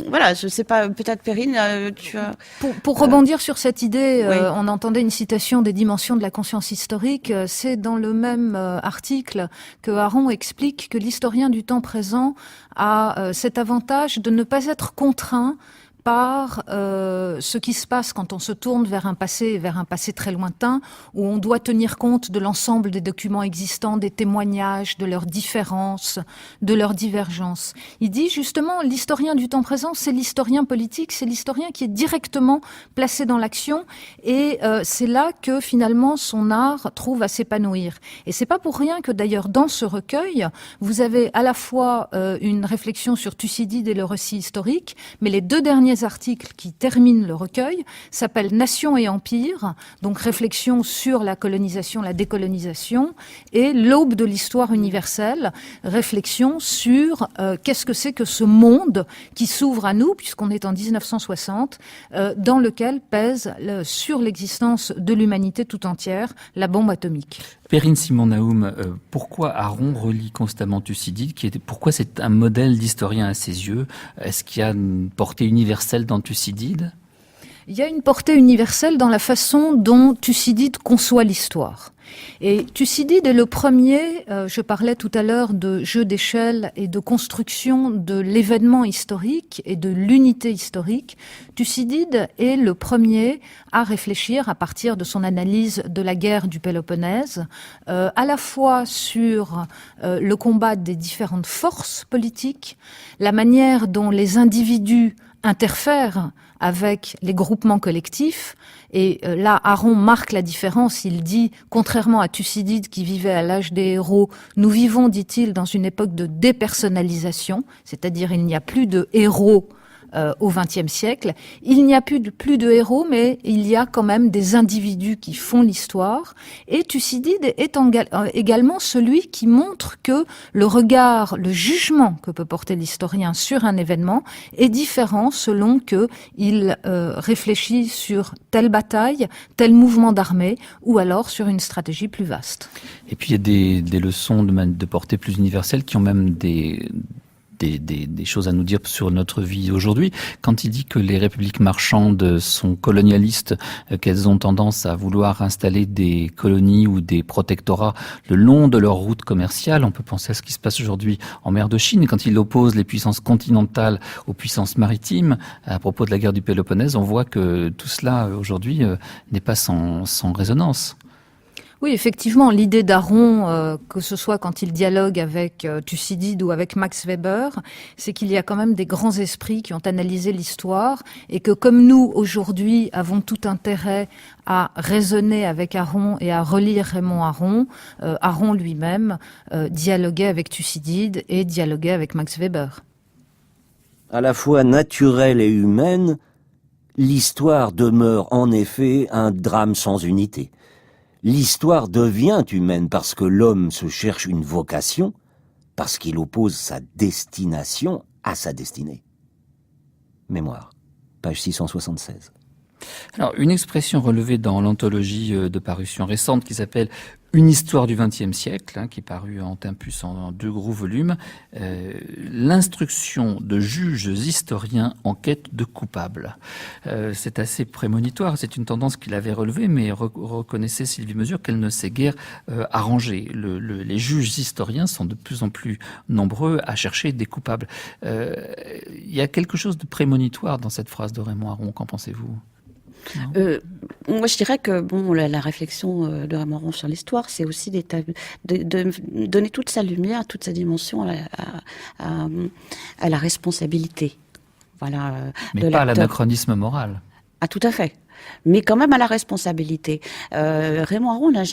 voilà, je sais pas, peut-être Perrine, tu as... Pour rebondir sur cette idée, oui. On entendait une citation des dimensions de la conscience historique. C'est dans le même article que Aron explique que l'historien du temps présent a cet avantage de ne pas être contraint par ce qui se passe quand on se tourne vers un passé très lointain, où on doit tenir compte de l'ensemble des documents existants, des témoignages, de leurs différences, de leurs divergences. Il dit justement, l'historien du temps présent, c'est l'historien politique, c'est l'historien qui est directement placé dans l'action, et c'est là que finalement son art trouve à s'épanouir. Et c'est pas pour rien que d'ailleurs dans ce recueil, vous avez à la fois une réflexion sur Thucydide et le récit historique, mais les deux derniers articles qui terminent le recueil s'appellent Nation et Empire, donc réflexion sur la colonisation, la décolonisation, et L'aube de l'histoire universelle, réflexion sur qu'est-ce que c'est que ce monde qui s'ouvre à nous, puisqu'on est en 1960, dans lequel pèse sur l'existence de l'humanité tout entière la bombe atomique. Perrine Simon-Naoum, pourquoi Aron relit constamment Thucydide? Pourquoi c'est un modèle d'historien à ses yeux? Est-ce qu'il y a une portée universelle dans Thucydide? Il y a une portée universelle dans la façon dont Thucydide conçoit l'histoire. Et Thucydide est le premier, je parlais tout à l'heure de jeu d'échelle et de construction de l'événement historique et de l'unité historique. Thucydide est le premier à réfléchir à partir de son analyse de la guerre du Péloponnèse, à la fois sur le combat des différentes forces politiques, la manière dont les individus interfèrent avec les groupements collectifs. Et là, Aron marque la différence. Il dit, contrairement à Thucydide qui vivait à l'âge des héros, nous vivons, dit-il, dans une époque de dépersonnalisation, c'est-à-dire il n'y a plus de héros au XXe siècle. Il n'y a plus de héros, mais il y a quand même des individus qui font l'histoire. Et Thucydide est également celui qui montre que le regard, le jugement que peut porter l'historien sur un événement est différent selon qu'il réfléchit sur telle bataille, tel mouvement d'armée, ou alors sur une stratégie plus vaste. Et puis il y a des leçons de portée plus universelle qui ont même des choses à nous dire sur notre vie aujourd'hui. Quand il dit que les républiques marchandes sont colonialistes, qu'elles ont tendance à vouloir installer des colonies ou des protectorats le long de leur route commerciale, on peut penser à ce qui se passe aujourd'hui en mer de Chine. Quand il oppose les puissances continentales aux puissances maritimes, à propos de la guerre du Péloponnèse, on voit que tout cela aujourd'hui n'est pas sans résonance. Oui, effectivement, l'idée d'Aron, que ce soit quand il dialogue avec Thucydide ou avec Max Weber, c'est qu'il y a quand même des grands esprits qui ont analysé l'histoire et que comme nous, aujourd'hui, avons tout intérêt à raisonner avec Aron et à relire Raymond Aron, Aron lui-même dialoguait avec Thucydide et dialoguait avec Max Weber. À la fois naturelle et humaine, l'histoire demeure en effet un drame sans unité. L'histoire devient humaine parce que l'homme se cherche une vocation, parce qu'il oppose sa destination à sa destinée. Mémoire. page 676. Alors, une expression relevée dans l'anthologie de parution récente qui s'appelle Une histoire du XXe siècle, qui est parue en Tempus en 2 gros volumes, l'instruction de juges historiens en quête de coupables. C'est assez prémonitoire, c'est une tendance qu'il avait relevée, mais reconnaissez Sylvie Mesure qu'elle ne s'est guère arrangée. Les juges historiens sont de plus en plus nombreux à chercher des coupables. Il y a quelque chose de prémonitoire dans cette phrase de Raymond Aron, qu'en pensez-vous ? Moi, je dirais que la réflexion de Raymond Aron sur l'histoire, c'est aussi de donner toute sa lumière, toute sa dimension à la responsabilité. Voilà. Mais pas à l'anachronisme moral. Ah, tout à fait. Mais quand même à la responsabilité. Raymond Aron n'a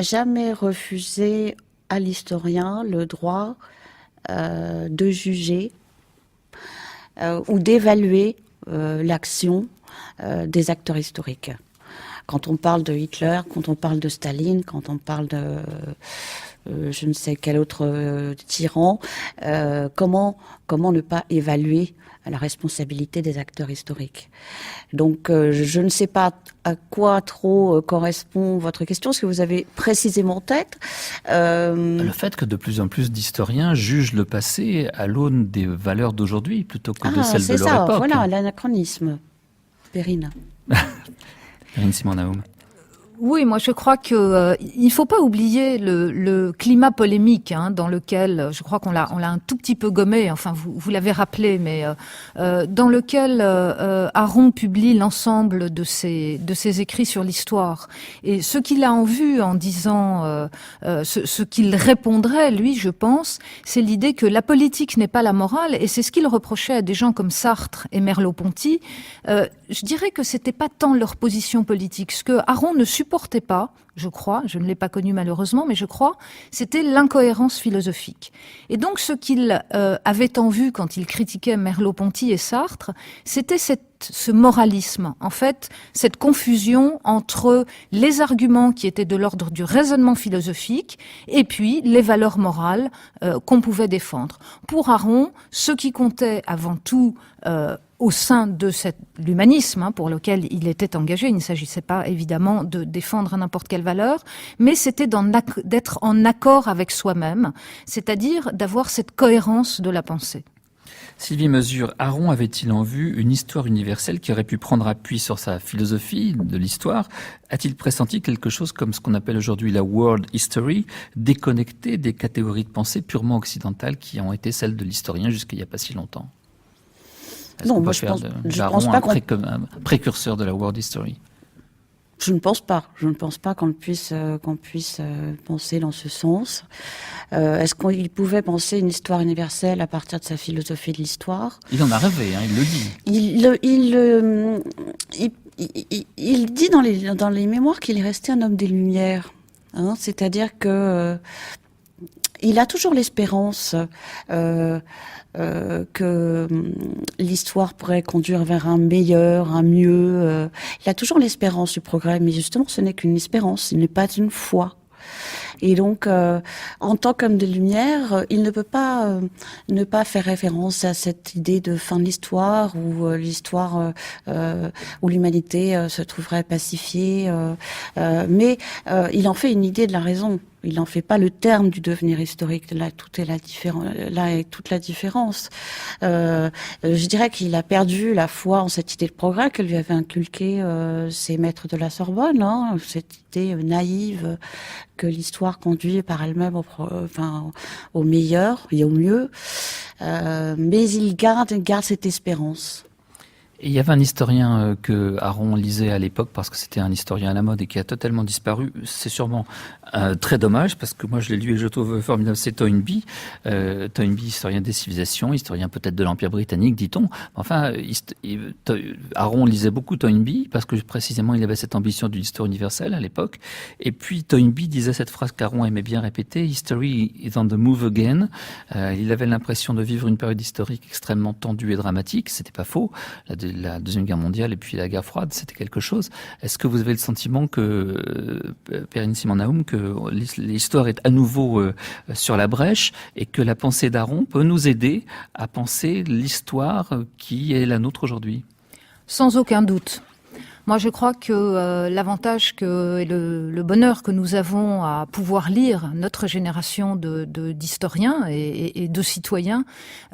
jamais refusé à l'historien le droit de juger ou d'évaluer l'action des acteurs historiques. Quand on parle de Hitler, quand on parle de Staline, quand on parle de je ne sais quel autre tyran, comment ne pas évaluer la responsabilité des acteurs historiques. Donc je ne sais pas à quoi trop correspond votre question, ce que vous avez précisément en tête. Le fait que de plus en plus d'historiens jugent le passé à l'aune des valeurs d'aujourd'hui plutôt que de celles de leur époque. C'est ça, voilà, l'anachronisme. Perrine. Perrine Simon-Naoum. Oui, moi je crois que il faut pas oublier le climat polémique dans lequel je crois qu'on l'a un tout petit peu gommé. Enfin, vous l'avez rappelé, mais dans lequel Aron publie l'ensemble de ses écrits sur l'histoire. Et ce qu'il a en vue en disant ce qu'il répondrait, lui, je pense, c'est l'idée que la politique n'est pas la morale, et c'est ce qu'il reprochait à des gens comme Sartre et Merleau-Ponty. Je dirais que c'était pas tant leur position politique. Ce que Aron ne supportait pas, je crois, je ne l'ai pas connu malheureusement, mais je crois, c'était l'incohérence philosophique. Et donc ce qu'il avait en vue quand il critiquait Merleau-Ponty et Sartre, c'était ce moralisme, en fait, cette confusion entre les arguments qui étaient de l'ordre du raisonnement philosophique et puis les valeurs morales qu'on pouvait défendre. Pour Aron, ce qui comptait avant tout au sein de l'humanisme pour lequel il était engagé, il ne s'agissait pas évidemment de défendre n'importe quelle valeur, mais c'était d'être en accord avec soi-même, c'est-à-dire d'avoir cette cohérence de la pensée. Sylvie Mesure, Aron avait-il en vue une histoire universelle qui aurait pu prendre appui sur sa philosophie de l'histoire? A-t-il pressenti quelque chose comme ce qu'on appelle aujourd'hui la world history, déconnectée des catégories de pensée purement occidentales qui ont été celles de l'historien jusqu'il n'y a pas si longtemps? Non, moi je pense pas un précurseur de la world history. Je ne pense pas. Je ne pense pas qu'on puisse penser dans ce sens. Est-ce qu'il pouvait penser une histoire universelle à partir de sa philosophie de l'histoire? Il en a rêvé, il le dit. Il dit dans les mémoires qu'il est resté un homme des Lumières. C'est-à-dire que il a toujours l'espérance que l'histoire pourrait conduire vers un meilleur, un mieux. Il a toujours l'espérance du progrès, mais justement, ce n'est qu'une espérance, il n'est pas une foi. Et donc, en tant qu'homme de lumière, il ne peut pas ne pas faire référence à cette idée de fin de l'histoire, où où l'humanité se trouverait pacifiée. Mais il en fait une idée de la raison. Il n'en fait pas le terme du devenir historique. Là, là est toute la différence. Je dirais qu'il a perdu la foi en cette idée de progrès que lui avaient inculqué ses maîtres de la Sorbonne, cette idée naïve que l'histoire conduit par elle-même au meilleur et au mieux. Mais il garde cette espérance. Et il y avait un historien que Aron lisait à l'époque parce que c'était un historien à la mode et qui a totalement disparu. C'est sûrement très dommage parce que moi je l'ai lu et je trouve formidable. C'est Toynbee. Toynbee, historien des civilisations, historien peut-être de l'Empire britannique, dit-on. Enfin, Aron lisait beaucoup Toynbee parce que précisément il avait cette ambition d'une histoire universelle à l'époque. Et puis Toynbee disait cette phrase qu'Aron aimait bien répéter: History is on the move again. Il avait l'impression de vivre une période historique extrêmement tendue et dramatique. C'était pas faux. la Deuxième Guerre mondiale et puis la guerre froide, c'était quelque chose. Est-ce que vous avez le sentiment que, Perrine Simon-Naoum, que l'histoire est à nouveau sur la brèche et que la pensée d'Aron peut nous aider à penser l'histoire qui est la nôtre aujourd'hui? Sans aucun doute. Moi, je crois que l'avantage et le bonheur que nous avons à pouvoir lire, notre génération d'historiens et de citoyens,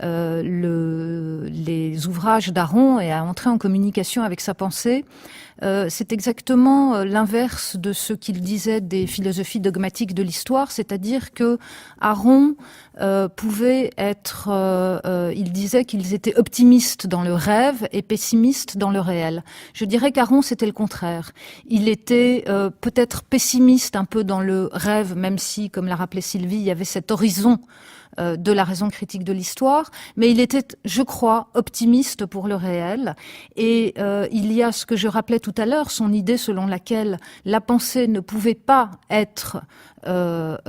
les ouvrages d'Aron et à entrer en communication avec sa pensée, c'est exactement l'inverse de ce qu'il disait des philosophies dogmatiques de l'histoire, c'est-à-dire que Aron pouvait être, il disait qu'ils étaient optimistes dans le rêve et pessimistes dans le réel. Je dirais qu'Aron, c'était le contraire. Il était peut-être pessimiste un peu dans le rêve, même si, comme l'a rappelé Sylvie, il y avait cet horizon de la raison critique de l'histoire, mais il était, je crois, optimiste pour le réel. Et il y a ce que je rappelais tout à l'heure, son idée selon laquelle la pensée ne pouvait pas être... on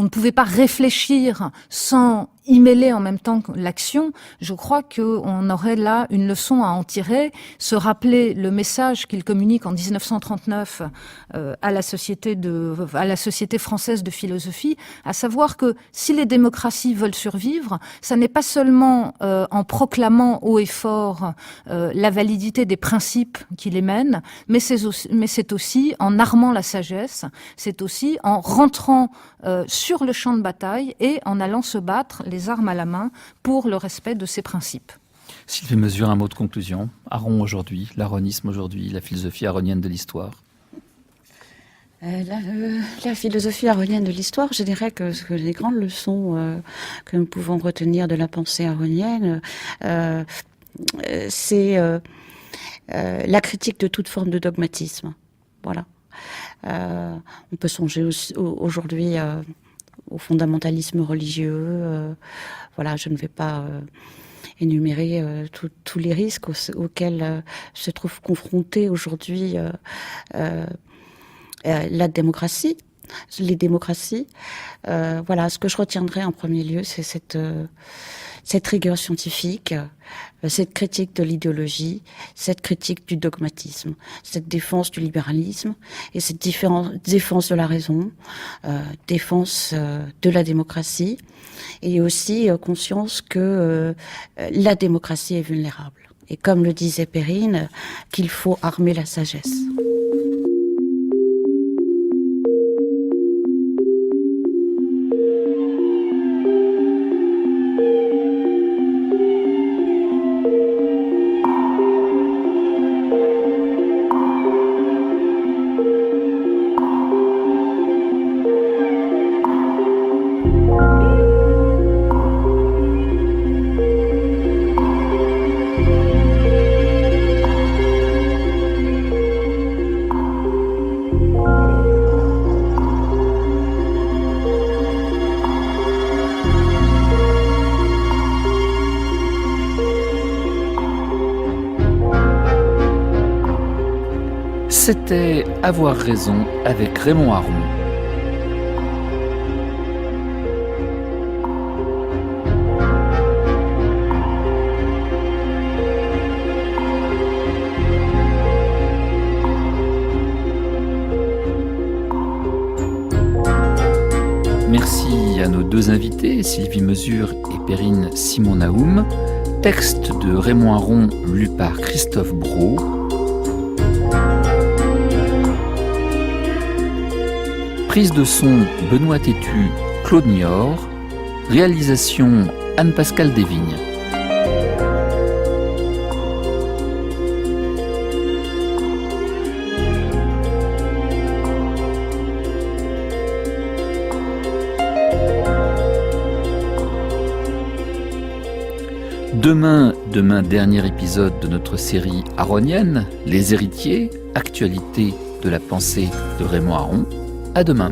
ne pouvait pas réfléchir sans y mêler en même temps que l'action. Je crois qu'on aurait là une leçon à en tirer, se rappeler le message qu'il communique en 1939 à la Société française de philosophie, à savoir que si les démocraties veulent survivre, ça n'est pas seulement en proclamant haut et fort la validité des principes qui les mènent, mais c'est aussi en armant la sagesse, c'est aussi en rentrant sur le champ de bataille et en allant se battre les armes à la main pour le respect de ces principes. Sylvie Mesure, un mot de conclusion. Aron aujourd'hui, l'aronisme aujourd'hui, la philosophie aronienne de l'histoire. La philosophie aronienne de l'histoire, je dirais que les grandes leçons que nous pouvons retenir de la pensée aronienne, c'est la critique de toute forme de dogmatisme. Voilà. On peut songer aujourd'hui au fondamentalisme religieux. Voilà, je ne vais pas énumérer tous les risques auxquels se trouve confrontée aujourd'hui la démocratie, les démocraties. Voilà, ce que je retiendrai en premier lieu, c'est cette rigueur scientifique, cette critique de l'idéologie, cette critique du dogmatisme, cette défense du libéralisme et cette défense de la raison, défense de la démocratie, et aussi conscience que la démocratie est vulnérable. Et comme le disait Perrine, qu'il faut armer la sagesse. C'était Avoir raison avec Raymond Aron. Merci à nos deux invités, Sylvie Mesure et Perrine Simon-Naoum. Texte de Raymond Aron lu par Christophe Brault. Prise de son Benoît Tétu, Claude Niort. Réalisation Anne-Pascale Desvignes. Demain, dernier épisode de notre série aronienne, Les héritiers, actualité de la pensée de Raymond Aron. À demain.